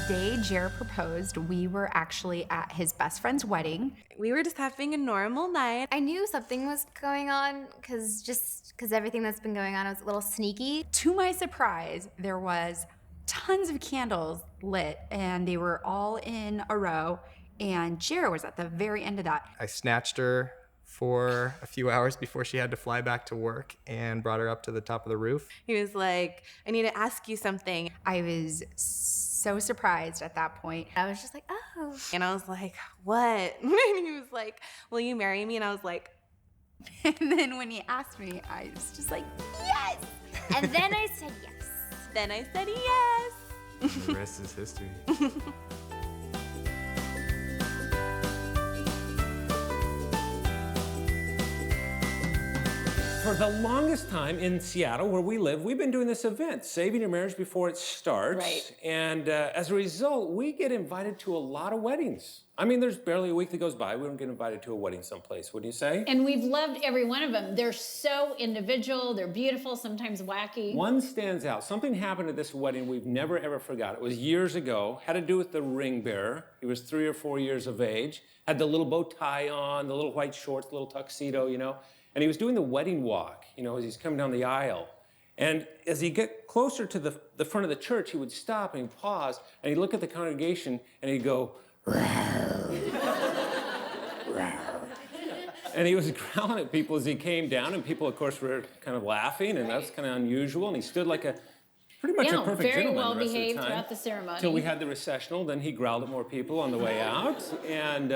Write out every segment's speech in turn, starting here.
day Jer proposed, we were actually at his best friend's wedding. We were just having a normal night. I knew something was going on because everything that's been going on was a little sneaky. To my surprise, there was tons of candles lit and they were all in a row, and Jer was at the very end of that. I snatched her for a few hours before she had to fly back to work and brought her up to the top of the roof. He was like, I need to ask you something. I was so surprised at that point. I was just like, oh. And I was like, what? And he was like, will you marry me? And I was like, And then when he asked me, I was just like, yes! And then I said yes. Then I said yes. The rest is history. For the longest time in Seattle, where we live, we've been doing this event, Saving Your Marriage Before It Starts. Right. And as a result, we get invited to a lot of weddings. I mean, there's barely a week that goes by we don't get invited to a wedding someplace, wouldn't you say? And we've loved every one of them. They're so individual, they're beautiful, sometimes wacky. One stands out. Something happened at this wedding we've never, ever forgot. It was years ago, had to do with the ring bearer. He was 3 or 4 years of age, had the little bow tie on, the little white shorts, the little tuxedo, you know. And he was doing the wedding walk, you know, as he's coming down the aisle. And as he get closer to the front of the church, he would stop and he'd pause, and he'd look at the congregation, and he'd go, rawr, rawr. And he was growling at people as he came down, and people, of course, were kind of laughing, and that's kind of unusual. And he stood like a pretty much a perfect very gentleman well the rest of the behaved time. throughout the ceremony. Until we had the recessional, then he growled at more people on the way out, and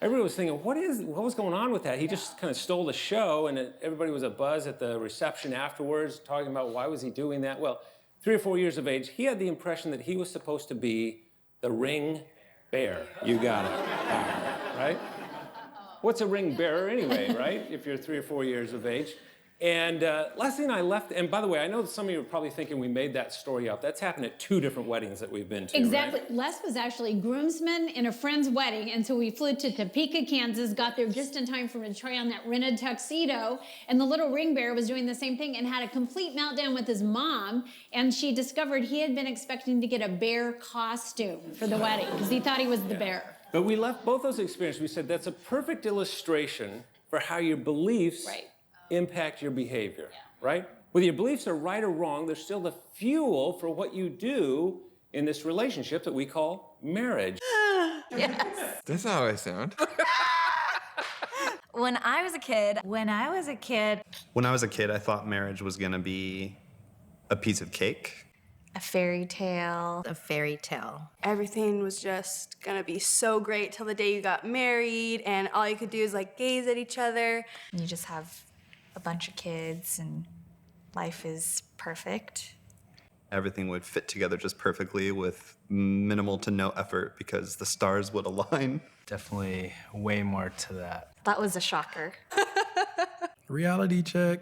everybody was thinking, what was going on with that? He just kind of stole the show, and everybody was abuzz at the reception afterwards, talking about why was he doing that. Well, 3 or 4 years of age, he had the impression that he was supposed to be the ring bearer. You got it, right? What's a ring bearer anyway, right? If you're 3 or 4 years of age. And Leslie and I left, and by the way, I know that some of you are probably thinking we made that story up. That's happened at 2 different weddings that we've been to. Exactly. Right? Les was actually groomsman in a friend's wedding, and so we flew to Topeka, Kansas, got there just in time for him to try on that rented tuxedo, and the little ring bearer was doing the same thing and had a complete meltdown with his mom, and she discovered he had been expecting to get a bear costume for the wedding because he thought he was the bear. But we left both those experiences. We said that's a perfect illustration for how your beliefs impact your behavior, right? Whether your beliefs are right or wrong, they're still the fuel for what you do in this relationship that we call marriage. Yes. That's how I sound. When I was a kid, I thought marriage was gonna be a piece of cake. a fairy tale. A fairy tale. Everything was just gonna be so great till the day you got married, and all you could do is like gaze at each other. You just have a bunch of kids and life is perfect. Everything would fit together just perfectly with minimal to no effort because the stars would align. Definitely way more to that. That was a shocker. Reality check.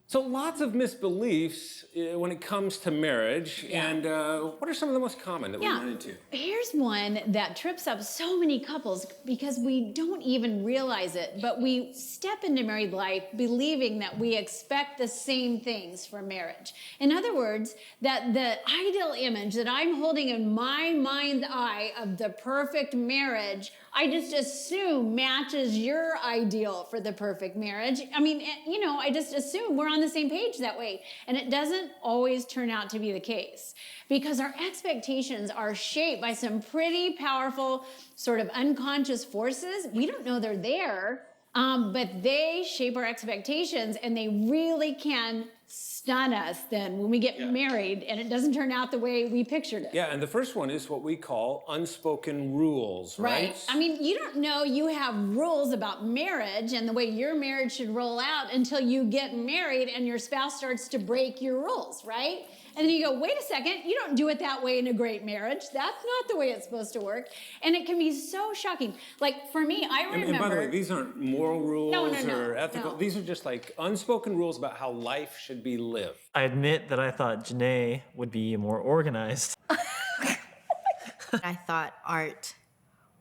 So lots of misbeliefs when it comes to marriage, and what are some of the most common that we run into? Here's one that trips up so many couples because we don't even realize it, but we step into married life believing that we expect the same things from marriage. In other words, that the ideal image that I'm holding in my mind's eye of the perfect marriage, I just assume matches your ideal for the perfect marriage. I mean, you know, I just assume we're on the same page that way. And it doesn't always turn out to be the case because our expectations are shaped by some pretty powerful sort of unconscious forces. We don't know they're there, but they shape our expectations and they really can stun us then when we get married and it doesn't turn out the way we pictured it. Yeah, and the first one is what we call unspoken rules, right? I mean, you don't know you have rules about marriage and the way your marriage should roll out until you get married and your spouse starts to break your rules, right? And then you go, wait a second, you don't do it that way in a great marriage. That's not the way it's supposed to work. And it can be so shocking. Like for me, I remember— And by the way, these aren't moral rules or ethical. No. These are just like unspoken rules about how life should be lived. I admit that I thought Janae would be more organized. I thought Art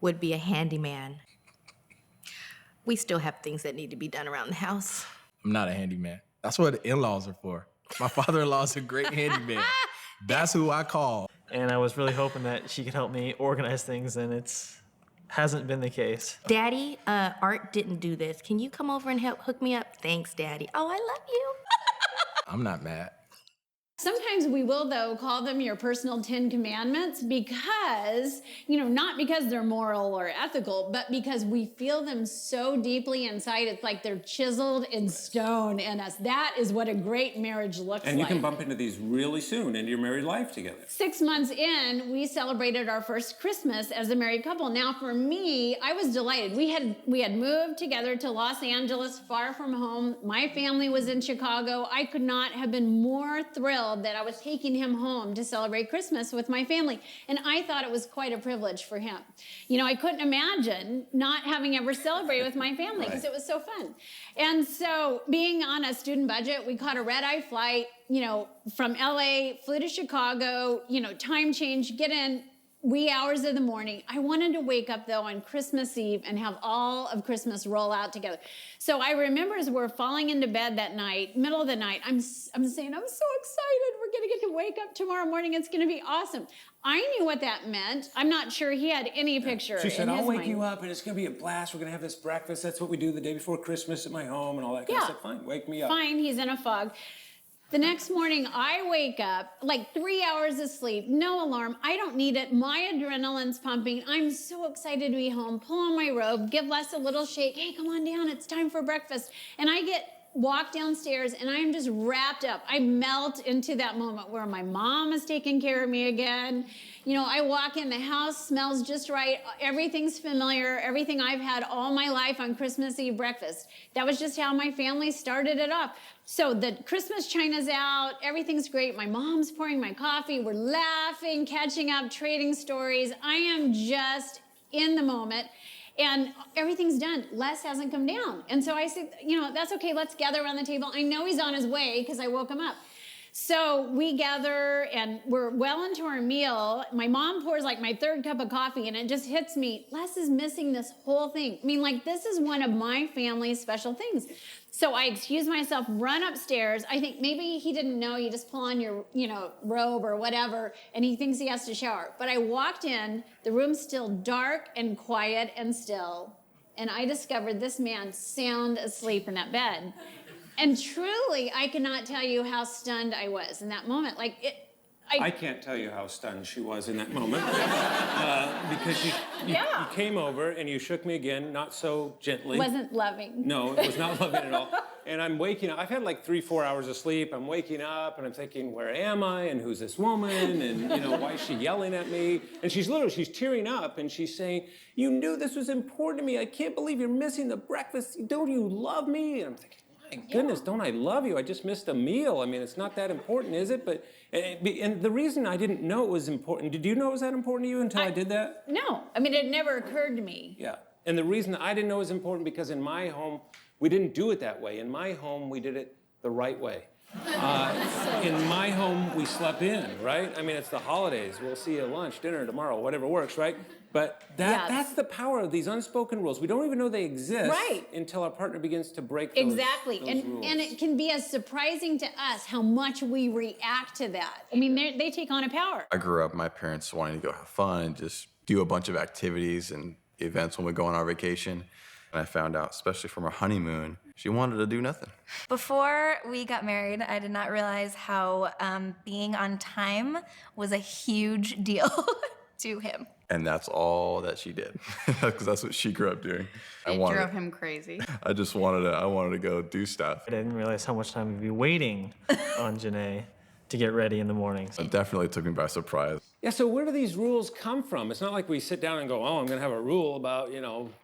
would be a handyman. We still have things that need to be done around the house. I'm not a handyman. That's what the in-laws are for. My father-in-law is a great handyman. That's who I call. and I was really hoping that she could help me organize things, and it's hasn't been the case. Daddy, Art didn't do this. Can you come over and help hook me up? Thanks, Daddy. Oh, I love you. I'm not mad. Sometimes we will, though, call them your personal 10 commandments because, not because they're moral or ethical, but because we feel them so deeply inside. It's like they're chiseled in stone in us. That is what a great marriage looks like. And you can bump into these really soon into your married life together. 6 months in, we celebrated our first Christmas as a married couple. Now, for me, I was delighted. We had moved together to Los Angeles, far from home. My family was in Chicago. I could not have been more thrilled that I was taking him home to celebrate Christmas with my family. And I thought it was quite a privilege for him. I couldn't imagine not having ever celebrated with my family because it was so fun. And so being on a student budget, we caught a red-eye flight, from LA, flew to Chicago, time change, get in wee hours of the morning. I wanted to wake up, though, on Christmas Eve and have all of Christmas roll out together. So I remember as we're falling into bed that night, middle of the night, I'm saying, I'm so excited. We're going to get to wake up tomorrow morning. It's going to be awesome. I knew what that meant. I'm not sure he had any picture She said, in his I'll wake mind. you up, and it's going to be a blast. We're going to have this breakfast. That's what we do the day before Christmas at my home and all that kind of stuff. Fine, wake me up. Fine, he's in a fog. The next morning, I wake up, like 3 hours of sleep, no alarm. I don't need it. My adrenaline's pumping. I'm so excited to be home. Pull on my robe, give Les a little shake. Hey, come on down. It's time for breakfast. And I walk downstairs, and I'm just wrapped up. I melt into that moment where my mom is taking care of me again. I walk in, the house smells just right. Everything's familiar, everything I've had all my life on Christmas Eve breakfast. That was just how my family started it off. So the Christmas china's out, everything's great. My mom's pouring my coffee. We're laughing, catching up, trading stories. I am just in the moment. And everything's done. Les hasn't come down. And so I said, that's okay. Let's gather around the table. I know he's on his way because I woke him up. So we gather and we're well into our meal. My mom pours like my third cup of coffee and it just hits me. Les is missing this whole thing. This is one of my family's special things. So I excuse myself, run upstairs. I think maybe he didn't know you just pull on your, robe or whatever, and he thinks he has to shower. But I walked in, the room's still dark and quiet and still, and I discovered this man sound asleep in that bed. And truly, I cannot tell you how stunned I was in that moment. I can't tell you how stunned she was in that moment. Because you came over and you shook me again, not so gently. Wasn't loving. No, it was not loving at all. And I'm waking up. I've had like 3-4 hours of sleep. I'm waking up and I'm thinking, where am I? And who's this woman? And, why is she yelling at me? And she's tearing up and she's saying, you knew this was important to me. I can't believe you're missing the breakfast. Don't you love me? And I'm thinking, my goodness, don't I love you? I just missed a meal. It's not that important, is it? But and the reason I didn't know it was important, did you know it was that important to you until I did that? No, it never occurred to me. Yeah, and the reason I didn't know it was important because in my home, we didn't do it that way. In my home, we did it the right way. In my home, we slept in, right? It's the holidays. We'll see you at lunch, dinner, tomorrow, whatever works, right? But that's the power of these unspoken rules. We don't even know they exist until our partner begins to break those, exactly. those rules. And it can be as surprising to us how much we react to that. They take on a power. I grew up, my parents wanting to go have fun, just do a bunch of activities and events when we go on our vacation. And I found out, especially from our honeymoon, she wanted to do nothing. Before we got married, I did not realize how being on time was a huge deal to him. And that's all that she did, because that's what she grew up doing. It drove him crazy. I wanted to go do stuff. I didn't realize how much time we'd be waiting on Janae to get ready in the mornings. It definitely took me by surprise. Yeah, so where do these rules come from? It's not like we sit down and go, I'm going to have a rule about,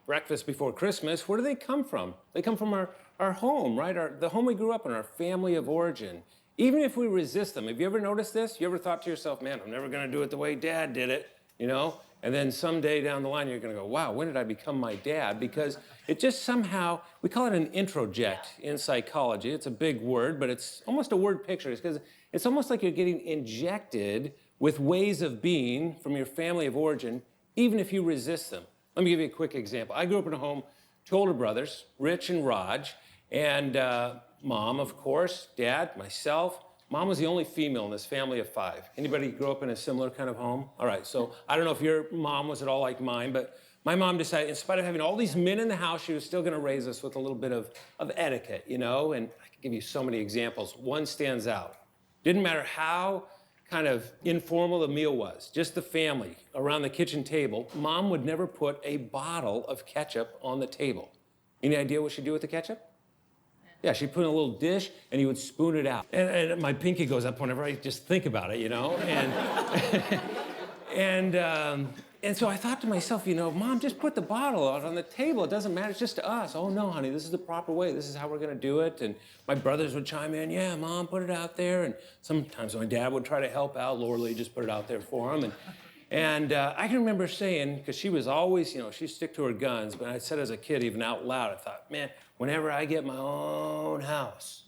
breakfast before Christmas. Where do they come from? They come from our home, right? The home we grew up in, our family of origin. Even if we resist them, have you ever noticed this? You ever thought to yourself, man, I'm never going to do it the way Dad did it, And then someday down the line, you're going to go, wow, when did I become my dad? Because it just somehow, we call it an introject in psychology. It's a big word, but it's almost a word picture. It's because it's almost like you're getting injected with ways of being from your family of origin, even if you resist them. Let me give you a quick example. I grew up in a home, 2 older brothers, Rich and Raj, and Mom, of course, Dad, myself, Mom was the only female in this family of 5. Anybody grow up in a similar kind of home? All right, so I don't know if your mom was at all like mine, but my mom decided, in spite of having all these men in the house, she was still gonna raise us with a little bit of etiquette, you know? And I could give you so many examples. One stands out. Didn't matter how kind of informal the meal was, just the family around the kitchen table, Mom would never put a bottle of ketchup on the table. Any idea what she'd do with the ketchup? Yeah, she'd put it in a little dish and you would spoon it out. And my pinky goes up whenever I just think about it, you know? And so I thought to myself, you know, Mom, just put the bottle out on the table. It doesn't matter, it's just to us. Oh no, honey, this is the proper way. This is how we're gonna do it. And my brothers would chime in, yeah, Mom, put it out there. And sometimes my dad would try to help out. Laura Lee just put it out there for him. And I can remember saying, because she was always, you know, she'd stick to her guns, but I said as a kid, even out loud, I thought, man, whenever I get my own house,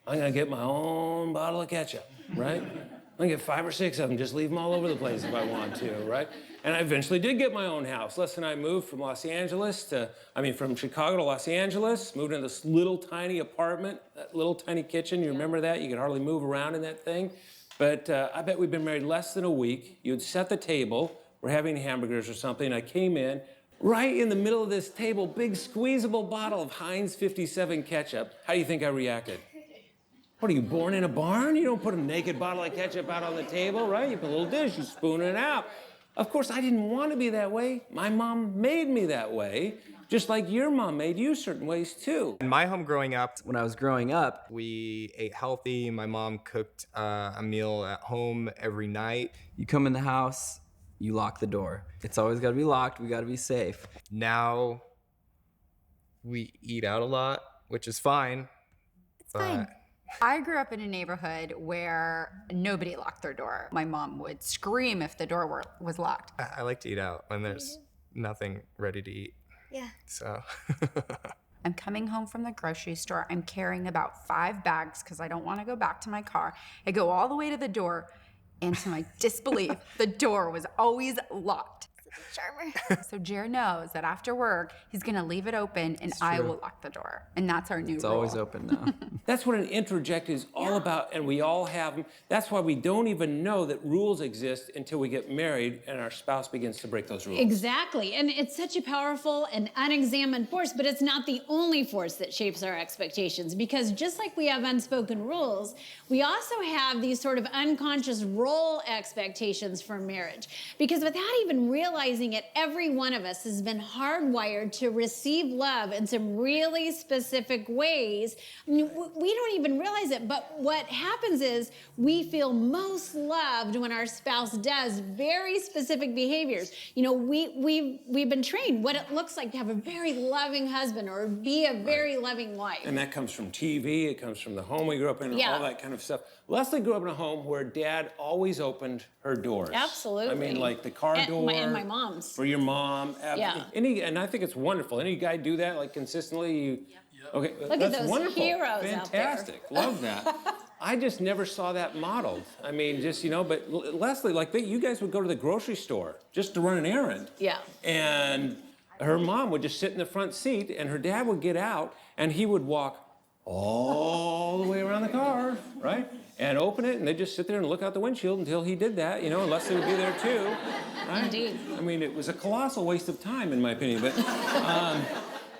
I'm gonna get my own bottle of ketchup, right? I'm gonna get 5 or 6 of them, just leave them all over the place if I want to, right? And I eventually did get my own house. Les and I moved from from Chicago to Los Angeles, moved into this little tiny apartment, that little tiny kitchen. You remember that? You could hardly move around in that thing. But I bet we've been married less than a week. You'd set the table, we're having hamburgers or something. I came in, right in the middle of this table, big squeezable bottle of Heinz 57 ketchup. How do you think I reacted? What, are you born in a barn? You don't put a naked bottle of ketchup out on the table, right? You put a little dish, you spoon it out. Of course, I didn't want to be that way. My mom made me that way, just like your mom made you certain ways too. In my home growing up, When I was growing up, we ate healthy. My mom cooked a meal at home every night. you come in the house, you lock the door. It's always got to be locked. We got to be safe. Now we eat out a lot, which is fine. It's fine. I grew up in a neighborhood where nobody locked their door. My mom would scream if the door was locked. I like to eat out when there's nothing ready to eat. Yeah. So I'm coming home from the grocery store. I'm carrying about 5 bags because I don't want to go back to my car. I go all the way to the door, and to my disbelief, the door was always locked. Charmer. So Jared knows that after work, he's gonna leave it open and I will lock the door. And that's our new It's rule. always open now. That's what an interject is all about, and we all have them. That's why we don't even know that rules exist until we get married and our spouse begins to break those rules. Exactly. And it's such a powerful and unexamined force, but it's not the only force that shapes our expectations, because just like we have unspoken rules, we also have these sort of unconscious role expectations for marriage. Because without even realizing it, every one of us has been hardwired to receive love in some really specific ways. I mean, we don't even realize it, but what happens is we feel most loved when our spouse does very specific behaviors. You know, we've been trained what it looks like to have a very loving husband or be a very loving wife. And that comes from TV, it comes from the home we grew up in, Yeah. all that kind of stuff. Leslie grew up in a home where Dad always opened her doors. Absolutely. I mean, like the car door. And my mom's. For your mom. Yeah. And I think it's wonderful. Any guy do that, like consistently? Okay, Look at that's those wonderful. heroes out there. Fantastic. Love that. I just never saw that modeled. I mean, just, you know, but Leslie, like you guys would go to the grocery store just to run an errand. Yeah. And her mom would just sit in the front seat and her dad would get out and he would walk all the way around the car, right? And open it and they'd just sit there and look out the windshield until he did that, you know, and Leslie would be there too. Right? Indeed. I mean, it was a colossal waste of time in my opinion, but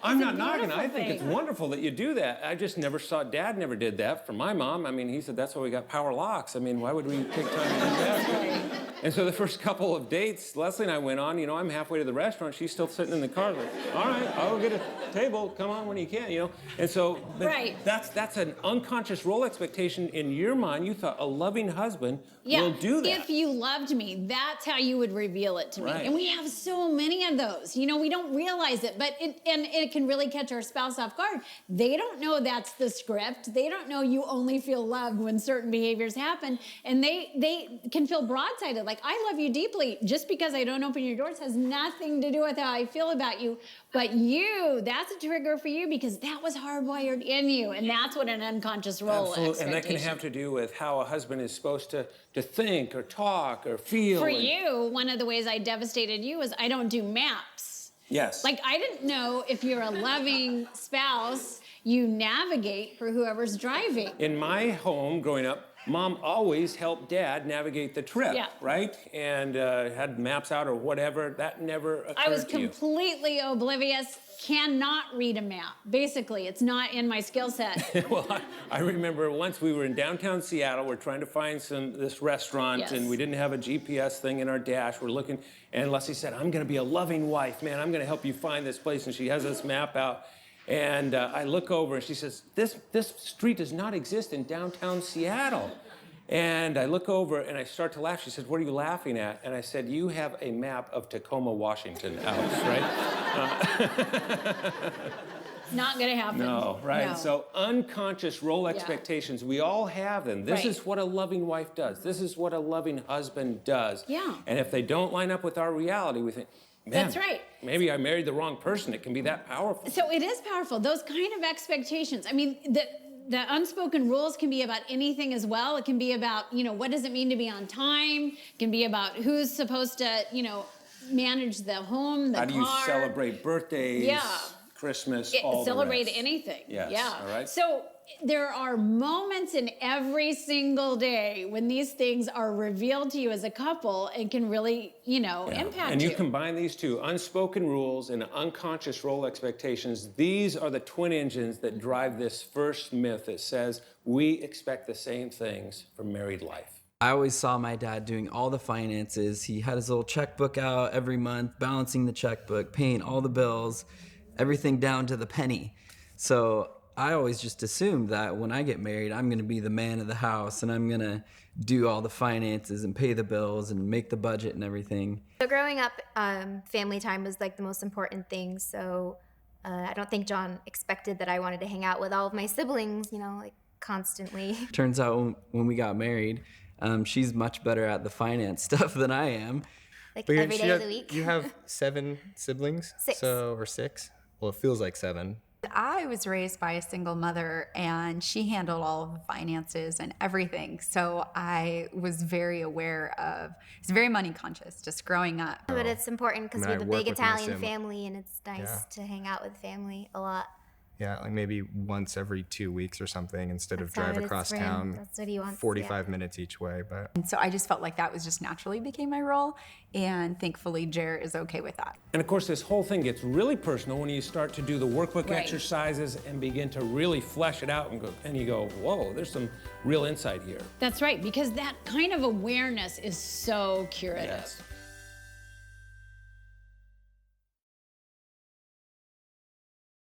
I'm not knocking. I think it's wonderful that you do that. I just never saw, Dad never did that for my mom. I mean, he said that's why we got power locks. I mean, why would we take time to do that? And so the first couple of dates Leslie and I went on, you know, I'm halfway to the restaurant. She's still sitting in the car like, all right, I'll get a table. Come on when you can, you know. And so Right. that's an unconscious role expectation in your mind. You thought a loving husband will do that. If you loved me, that's how you would reveal it to me. Right. And we have so many of those. You know, we don't realize it, but it can really catch our spouse off guard. They don't know that's the script. They don't know you only feel loved when certain behaviors happen. And they can feel broadsided. Like, I love you deeply. Just because I don't open your doors has nothing to do with how I feel about you. But you, that's a trigger for you because that was hardwired in you. And that's what an unconscious role Absolutely. And that can expectation. have to do with how a husband is supposed to think or talk or feel. For and- you, one of the ways I devastated you was I don't do maps. Yes. Like, I didn't know if you're a loving spouse, you navigate for whoever's driving. In my home growing up, Mom always helped Dad navigate the trip, Yeah. right? And had maps out or whatever. That never occurred I was to you. completely oblivious, cannot read a map. Basically, it's not in my skill set. Well, I remember once we were in downtown Seattle. We're trying to find this restaurant, Yes. and we didn't have a GPS thing in our dash. We're looking, and Leslie said, "I'm going to be a loving wife, man. I'm going to help you find this place." And she has this map out, and I look over, and she says, "This street does not exist in downtown Seattle." And I look over, and I start to laugh. She said, "What are you laughing at?" And I said, "You have a map of Tacoma, Washington out, right?" Not gonna happen. No, right? No. So unconscious role expectations, we all have them. This Right. is what a loving wife does. This is what a loving husband does. Yeah. And if they don't line up with our reality, we think, man, That's right. maybe I married the wrong person. It can be that powerful. So it is powerful. Those kind of expectations. I mean, the unspoken rules can be about anything as well. It can be about, what does it mean to be on time? It can be about who's supposed to, manage the home, the How car. do you celebrate birthdays, Yeah. Christmas, all the Celebrate rest? anything. Yes, Yeah. all right. So there are moments in every single day when these things are revealed to you as a couple and can really, impact And you you. combine these two, unspoken rules and unconscious role expectations. These are the twin engines that drive this first myth that says we expect the same things from married life. I always saw my dad doing all the finances. He had his little checkbook out every month, balancing the checkbook, paying all the bills, everything down to the penny. So I always just assumed that when I get married, I'm going to be the man of the house and I'm going to do all the finances and pay the bills and make the budget and everything. So growing up, family time was like the most important thing. So I don't think John expected that I wanted to hang out with all of my siblings, constantly. Turns out when we got married, she's much better at the finance stuff than I am. Like But every day of the week. You have 7 siblings? 6. Or 6? Well, it feels like 7. I was raised by a single mother and she handled all of the finances and everything. So I was very aware of, it's very money conscious just growing up. But it's important because we I mean, have I a work big with my Italian sibling. family, and it's nice Yeah. to hang out with family a lot. Yeah, like maybe once every 2 weeks or something instead of That's how drive it is across for him. town That's what he wants, 45 minutes each way. But And so I just felt like that was just naturally became my role. And thankfully, Jer is okay with that. And of course, this whole thing gets really personal when you start to do the workbook Right. exercises and begin to really flesh it out and you go, whoa, there's some real insight here. That's right, because that kind of awareness is so curative. Yes.